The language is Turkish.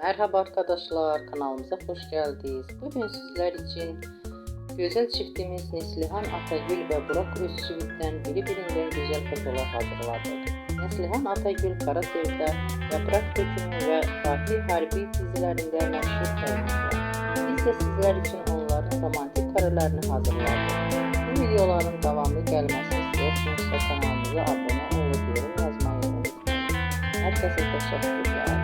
Merhaba arkadaşlar, kanalımıza hoş geldiniz. Bugün sizler için güzel çiftimiz Neslihan Atagül ve Burak Özçivit'ten birbirinden güzel fotolar hazırladık. Neslihan Atagül Karasevda, Yaprak Dökümü ve Fatih Harbi dizilerinde meşhur olmuşlar. Biz de sizler için onların romantik karelerini hazırladık. Bu videoların devamlı gelmesini istiyorsanız kanalımıza abone olup yorum yazmayı unutmayın. Herkese teşekkürler.